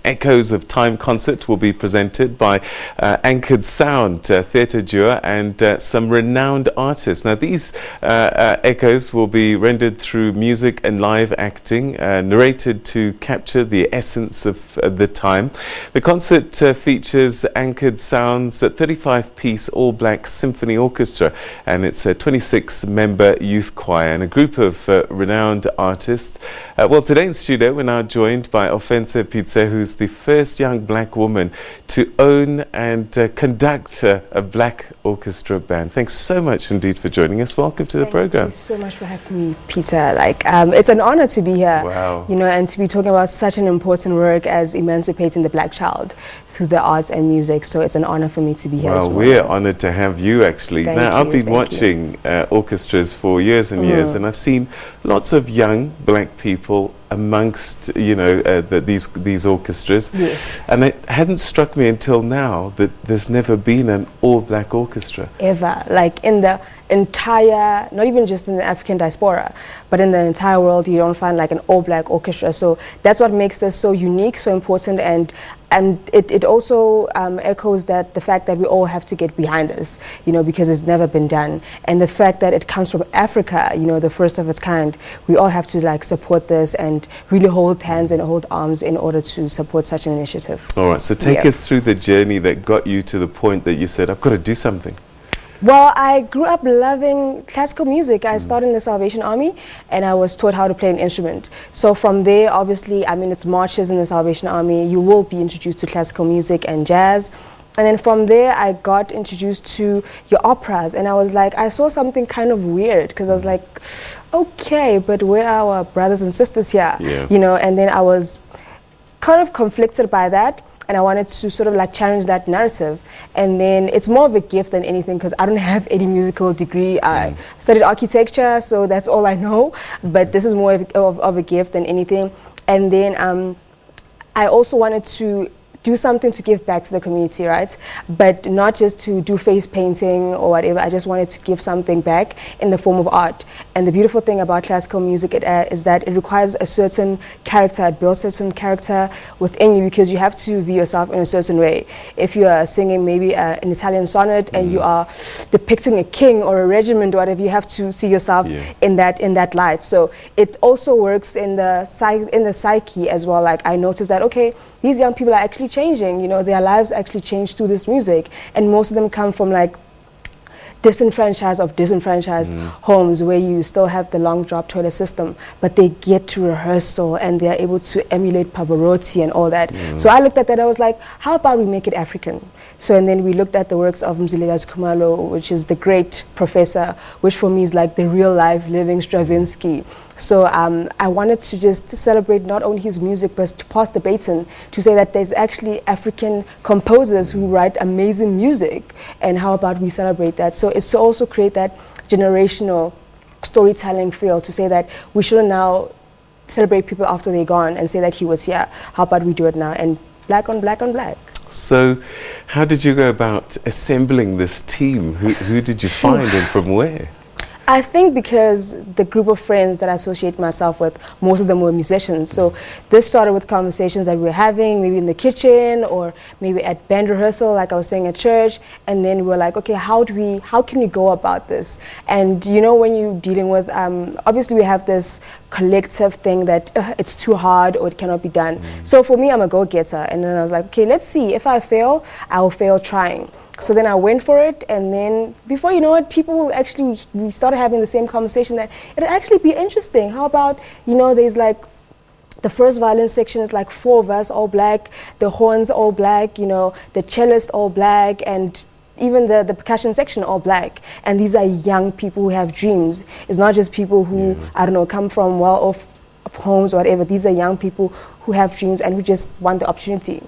Echoes of Time concert will be presented by Anchored Sound theatre duo and some renowned artists. Now these echoes will be rendered through music and live acting, narrated to capture the essence of the time. The concert features Anchored Sound's 35-piece all-black symphony orchestra and its 26-member youth choir and a group of renowned artists. Well, today in studio we're now joined by Ofentse Pitse, who's the first young black woman to own and conduct a black orchestra band. Thanks so much indeed for joining us. Welcome to the program. Thank you so much for having me, Peter. It's an honor to be here. Wow. You know, and to be talking about such an important work as emancipating the black child through the arts and music. So it's an honor for me to be here as well. We're honored to have you actually. I've been watching orchestras for years and years, and I've seen lots of young black people amongst these orchestras. Yes. And it hasn't struck me until now that there's never been an all-black orchestra. Ever. Like in the entire, not even just in the African diaspora, but in the entire world, you don't find like an all-black orchestra. So that's what makes this so unique, so important, and it also echoes that the fact that we all have to get behind us, you know, because it's never been done. And the fact that it comes from Africa, you know, the first of its kind, we all have to like support this and really hold hands and hold arms in order to support such an initiative. All right, so take us through the journey that got you to the point that you said, I've got to do something. Well, I grew up loving classical music. I started in the Salvation Army and I was taught how to play an instrument. So from there, obviously, I mean, it's marches in the Salvation Army. You will be introduced to classical music and jazz. And then from there, I got introduced to your operas. And I was like, I saw something kind of weird because I was like, okay, but where are our brothers and sisters here? Yeah. You know, and then I was kind of conflicted by that. And I wanted to sort of like challenge that narrative. And then it's more of a gift than anything because I don't have any musical degree. I studied architecture, so that's all I know. But this is more of a gift than anything. And then I also wanted to do something to give back to the community, right? But not just to do face painting or whatever. I just wanted to give something back in the form of art. And the beautiful thing about classical music is that it requires a certain character. It builds a certain character within you because you have to view yourself in a certain way. If you are singing maybe an Italian sonnet and you are depicting a king or a regiment or whatever, you have to see yourself in that light. So it also works in the psyche as well. Like I noticed that, okay, these young people are actually changing, you know, their lives actually change through this music. And most of them come from like disenfranchised homes where you still have the long drop toilet system, but they get to rehearsal and they're able to emulate Pavarotti and all that. So I looked at that, I was like, how about we make it African? So and then we looked at the works of Mzilikazi Khumalo, which is the great professor, which for me is like the real life living Stravinsky. So I wanted to just celebrate not only his music, but to pass the baton, to say that there's actually African composers who write amazing music, and how about we celebrate that? So it's to also create that generational storytelling feel, to say that we shouldn't now celebrate people after they're gone and say that he was here. How about we do it now, and black on black on black. So how did you go about assembling this team? Who did you find and from where? I think because the group of friends that I associate myself with, most of them were musicians. So this started with conversations that we were having, maybe in the kitchen or maybe at band rehearsal, like I was saying at church. And then we were like, okay, how can we go about this? And you know, when you're dealing with, obviously we have this collective thing that it's too hard or it cannot be done. So for me, I'm a go-getter. And then I was like, okay, let's see. If I fail, I will fail trying. So then I went for it, and then before you know it, people actually, we started having the same conversation that it'd actually be interesting. How about, you know, there's like, the first violin section is like 4 of us, all black, the horns all black, you know, the cellist all black, and even the percussion section all black. And these are young people who have dreams. It's not just people who, I don't know, come from well-off homes or whatever. These are young people who have dreams and who just want the opportunity.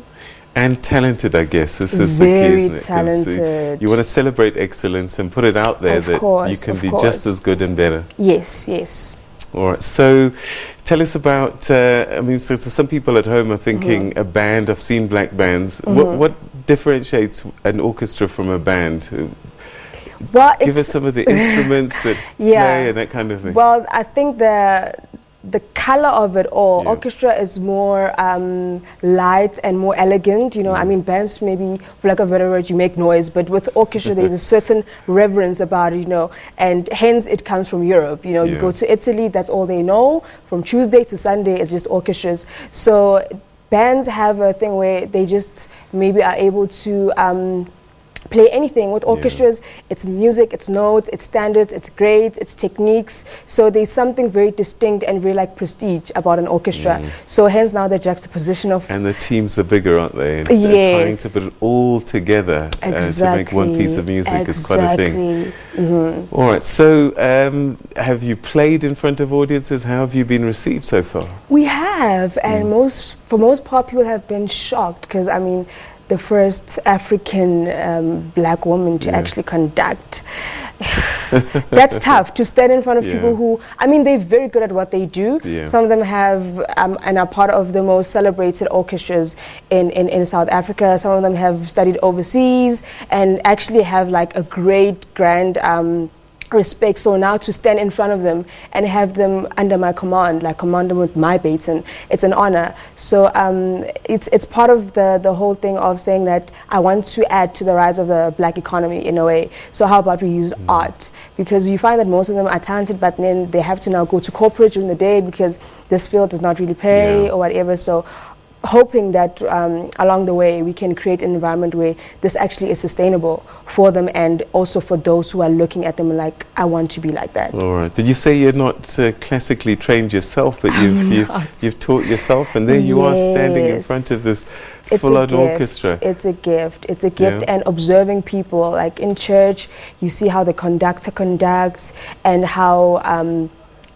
And talented, I guess. This is the key, isn't it? Talented. You want to celebrate excellence and put it out there that you can be just as good and better. Yes, yes. All right. So tell us about, I mean, so some people at home are thinking a band. I've seen black bands. What differentiates an orchestra from a band? Well, give us some of the instruments that play and that kind of thing. Well, I think the the color of it all. Yeah. Orchestra is more light and more elegant. You know, I mean, bands maybe, for lack of a better word, you make noise, but with orchestra, there's a certain reverence about it, you know, and hence it comes from Europe. You know, you go to Italy, that's all they know. From Tuesday to Sunday, it's just orchestras. So bands have a thing where they just maybe are able to play anything. With orchestras, it's music, it's notes, it's standards, it's grades, it's techniques. So there's something very distinct and very like prestige about an orchestra. So hence now the juxtaposition of... And the teams are bigger, aren't they? And trying to put it all together to make one piece of music is quite a thing. All right, so have you played in front of audiences? How have you been received so far? We have, and for most part people have been shocked, because I mean, the first African black woman to actually conduct. That's tough, to stand in front of people who, I mean, they're very good at what they do. Some of them have and are part of the most celebrated orchestras in South Africa. Some of them have studied overseas and actually have like a great grand respect. So now to stand in front of them and have them under my command, like command them with my baton, it's an honor. So it's part of the whole thing of saying that I want to add to the rise of the black economy in a way. So how about we use art? Because you find that most of them are talented, but then they have to now go to corporate during the day because this field does not really pay or whatever. So hoping that along the way we can create an environment where this actually is sustainable for them, and also for those who are looking at them like, I want to be like that. All right. Did you say you're not classically trained yourself, but you've taught yourself, and there you are standing in front of this full-on orchestra? It's a gift. It's a gift, and observing people, like in church, you see how the conductor conducts and how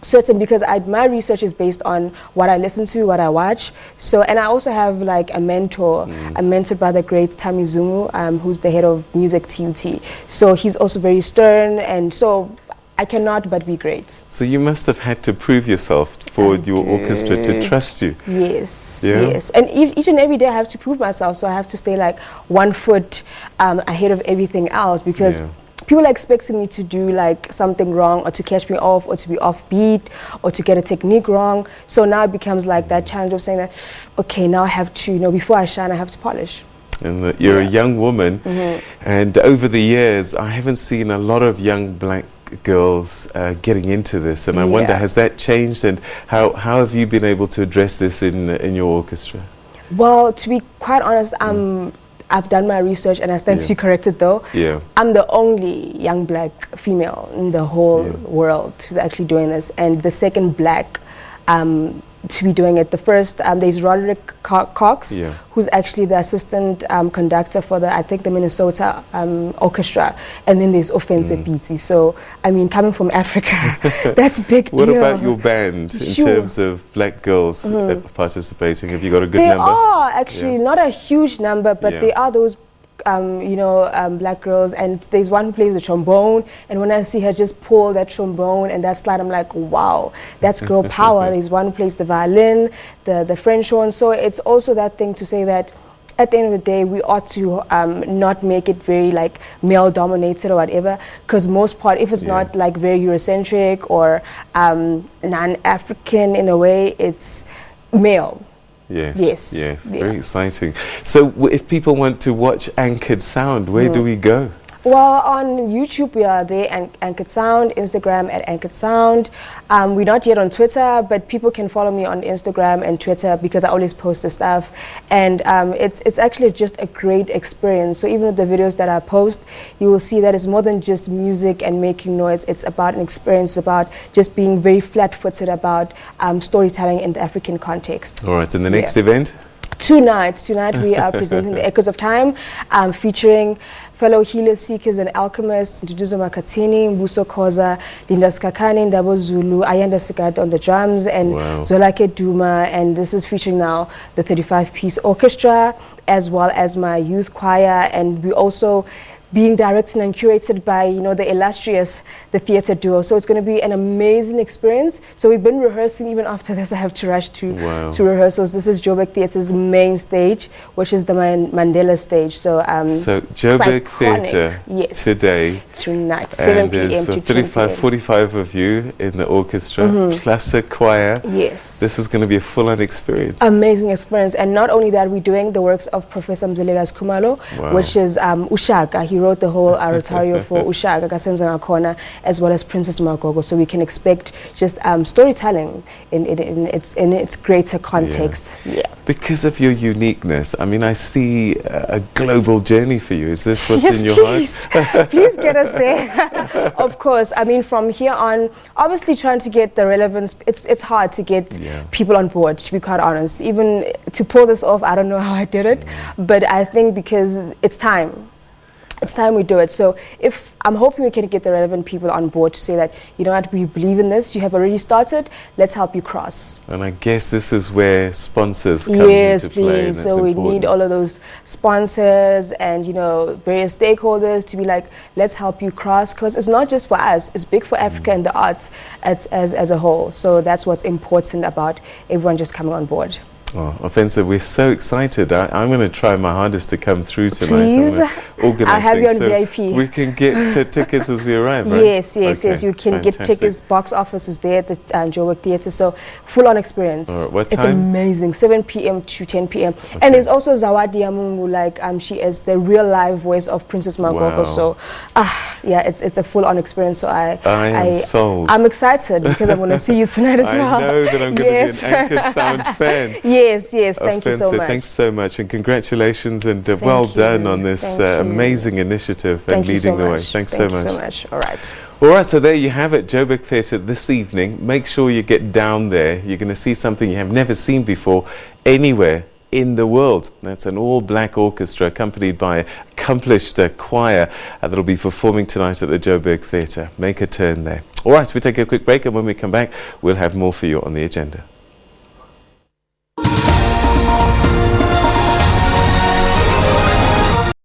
certain, because my research is based on what I listen to, what I watch. So, and I also have like a mentor. I'm mentored by the great Tami Zungu, who's the head of music TUT. So he's also very stern, and so I cannot but be great. So you must have had to prove yourself for your orchestra to trust you. Yes, yes. And each and every day I have to prove myself. So I have to stay like 1 foot ahead of everything else, because people are expecting me to do like something wrong, or to catch me off, or to be offbeat, or to get a technique wrong. So now it becomes like that challenge of saying that, okay, now I have to, you know, before I shine, I have to polish. And you're a young woman, and over the years, I haven't seen a lot of young black girls getting into this, and I wonder, has that changed, and how have you been able to address this in your orchestra? Well, to be quite honest, I've done my research, and I stand to be corrected though. I'm the only young black female in the whole world who's actually doing this, and the second black to be doing it. The first, there's Roderick Cox, who's actually the assistant conductor for the, I think, the Minnesota Orchestra, and then there's Ofentse Pitse. So, I mean, coming from Africa, that's a big deal. What about your band in terms of black girls participating? Have you got a good number? There are actually not a huge number, but there are those black girls, and there's one who plays the trombone, and when I see her just pull that trombone and that slide, I'm like, wow, that's girl power. There's one who plays the violin, the French horn. So it's also that thing to say that at the end of the day, we ought to not make it very like male dominated or whatever, because most part, if it's not like very Eurocentric or non-African in a way, it's male. Yes. Very exciting. So if people want to watch Anchored Sound, where do we go? Well, on YouTube we are there, Anchored Sound, Instagram at Anchored Sound. We're not yet on Twitter, but people can follow me on Instagram and Twitter because I always post the stuff. And it's actually just a great experience. So even with the videos that I post, you will see that it's more than just music and making noise. It's about an experience, about just being very flat-footed about storytelling in the African context. All right, and the next event? Tonight we are presenting the Echoes of Time, featuring fellow healers, seekers, and alchemists, Nduduzo Makatini, Mbuso Khoza, Linda Skakani, Ndabo Zulu, Ayanda Sigat on the drums, and Zwelake Duma. And this is featuring now the 35-piece orchestra, as well as my youth choir. And we also being directed and curated by, you know, the illustrious, the theatre duo. So it's going to be an amazing experience. So we've been rehearsing. Even after this, I have to rush to rehearsals. This is Joburg Theatre's main stage, which is the Mandela stage. So Joburg Theatre tonight, 7 p.m. to 45 of you in the orchestra, plus a choir. Yes. This is going to be a full-on experience. Amazing experience. And not only that, we're doing the works of Professor Mzelega's Khumalo, which is Ushaka. He wrote the whole oratorio for Ushaka, Kasenza Ngakona, as well as Princess Magogo. So we can expect just storytelling in its greater context. Yeah. Because of your uniqueness, I mean, I see a global journey for you. Is this what's in your heart? Please get us there. Of course. I mean, from here on, obviously trying to get the relevance, it's hard to get people on board, to be quite honest. Even to pull this off, I don't know how I did it, but I think because it's time. It's time we do it. So if I'm hoping we can get the relevant people on board to say that, you know what, we believe in this, you have already started, let's help you cross. And I guess this is where sponsors come into play. Yes, please. So we need all of those sponsors and, you know, various stakeholders to be like, let's help you cross, because it's not just for us, it's big for Africa and the arts as a whole. So that's what's important about everyone just coming on board. Oh, Ofentse, we're so excited. I'm going to try my hardest to come through tonight. Please, I'll have you on VIP. We can get tickets as we arrive, right? Yes. You can get tickets. Box office is there at the Joburg Theatre. So full-on experience. What time? It's amazing. 7 p.m. to 10 p.m. Okay. And there's also Zawadi Amungu, like she is the real live voice of Princess Magogo. So, it's a full-on experience. So I am sold. I'm excited because I'm going to see you tonight as well. I know that I'm going to be an Anchored Sound fan. Yes, thank you so much. Thanks so much, and congratulations, and well done on this amazing initiative and leading the way. Thanks so much. Thank you so much. All right, so there you have it, Joburg Theatre this evening. Make sure you get down there. You're going to see something you have never seen before anywhere in the world. That's an all-black orchestra accompanied by an accomplished choir that'll be performing tonight at the Joburg Theatre. Make a turn there. All right, we take a quick break, and when we come back, we'll have more for you on the agenda.